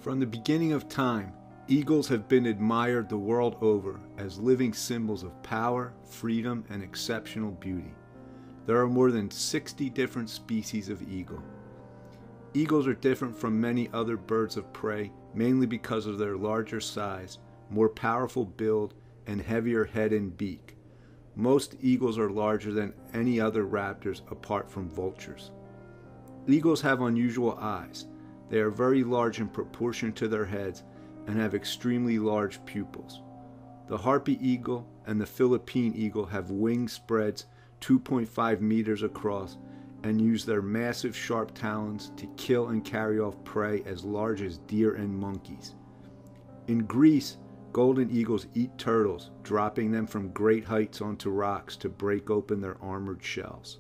From the beginning of time, eagles have been admired the world over as living symbols of power, freedom, and exceptional beauty. There are more than 60 different species of eagle. Eagles are different from many other birds of prey, mainly because of their larger size, more powerful build, and heavier head and beak. Most eagles are larger than any other raptors apart from vultures. Eagles have unusual eyes. They are very large in proportion to their heads and have extremely large pupils. The harpy eagle and the Philippine eagle have wing spreads 2.5 meters across and use their massive sharp talons to kill and carry off prey as large as deer and monkeys. In Greece, golden eagles eat turtles, dropping them from great heights onto rocks to break open their armored shells.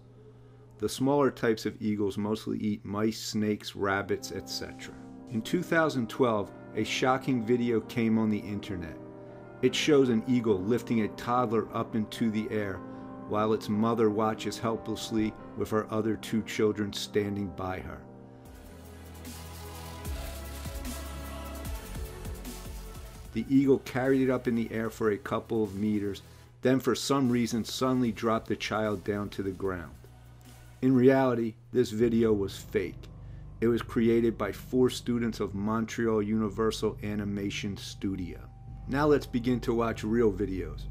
The smaller types of eagles mostly eat mice, snakes, rabbits, etc. In 2012, a shocking video came on the internet. It shows an eagle lifting a toddler up into the air while its mother watches helplessly with her other two children standing by her. The eagle carried it up in the air for a couple of meters, then for some reason suddenly dropped the child down to the ground. In reality, this video was fake. It was created by 4 students of Montreal Universal Animation Studio. Now let's begin to watch real videos,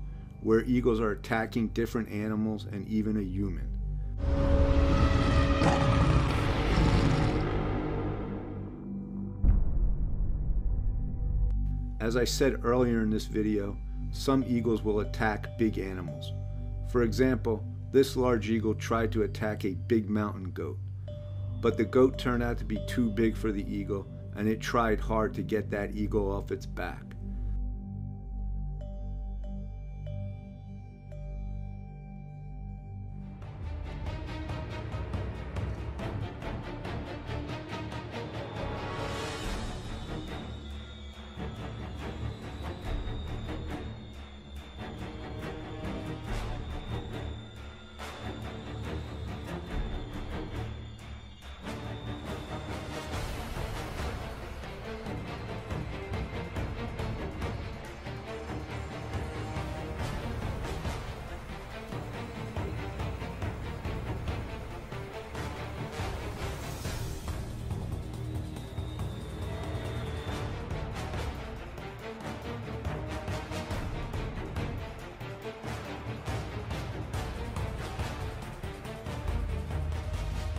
where eagles are attacking different animals and even a human. As I said earlier in this video, some eagles will attack big animals. For example, this large eagle tried to attack a big mountain goat, but the goat turned out to be too big for the eagle, and it tried hard to get that eagle off its back.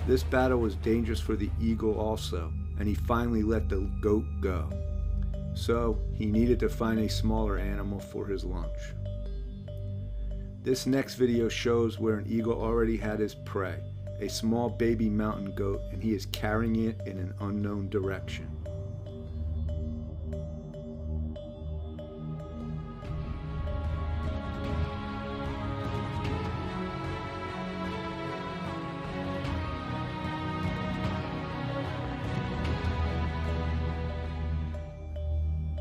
This battle was dangerous for the eagle also, and he finally let the goat go. So he needed to find a smaller animal for his lunch. This next video shows where an eagle already had his prey, a small baby mountain goat, and he is carrying it in an unknown direction.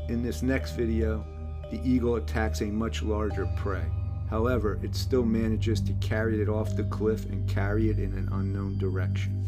In this next video, the eagle attacks a much larger prey. However, it still manages to carry it off the cliff and carry it in an unknown direction.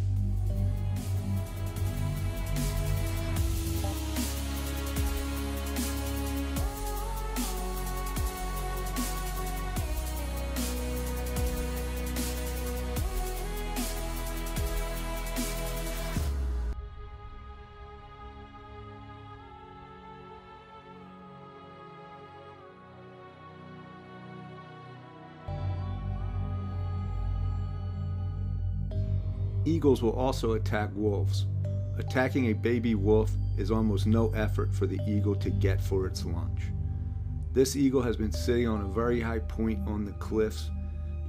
Eagles will also attack wolves. Attacking a baby wolf is almost no effort for the eagle to get for its lunch. This eagle has been sitting on a very high point on the cliffs,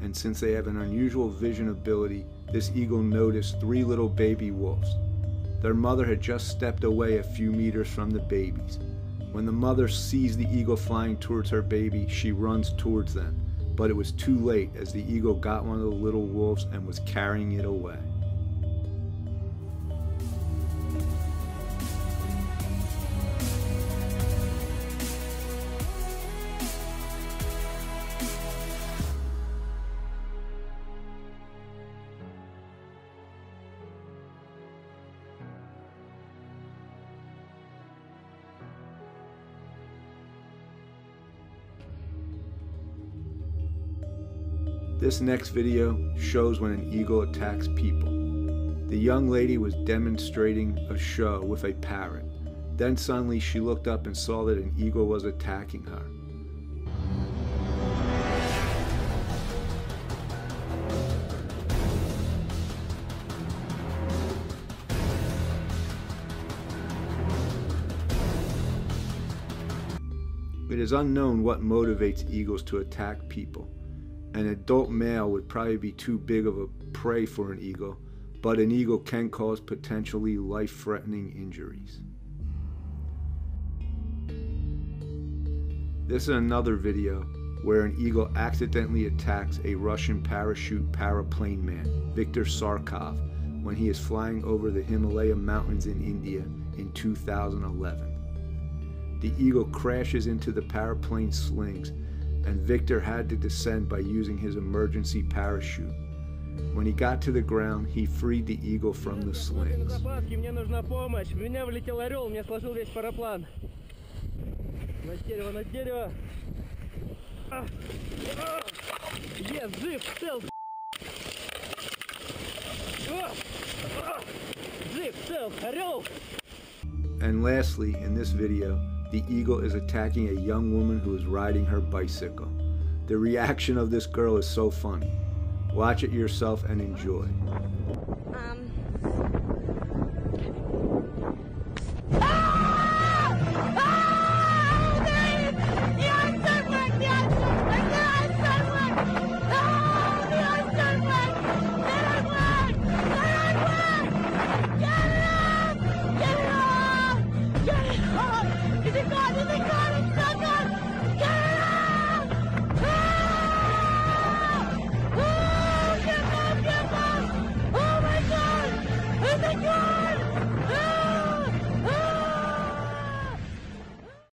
and since they have an unusual vision ability, this eagle noticed 3 little baby wolves. Their mother had just stepped away a few meters from the babies. When the mother sees the eagle flying towards her baby, she runs towards them, but it was too late as the eagle got one of the little wolves and was carrying it away. This next video shows when an eagle attacks people. The young lady was demonstrating a show with a parrot. Then suddenly she looked up and saw that an eagle was attacking her. It is unknown what motivates eagles to attack people. An adult male would probably be too big of a prey for an eagle, but an eagle can cause potentially life-threatening injuries. This is another video where an eagle accidentally attacks a Russian parachute paraplane man, Viktor Sarkov, when he is flying over the Himalaya mountains in India in 2011. The eagle crashes into the paraplane slings, and Viktor had to descend by using his emergency parachute. When he got to the ground, he freed the eagle from the slings. And lastly, in this video, the eagle is attacking a young woman who is riding her bicycle. The reaction of this girl is so funny. Watch it yourself and enjoy.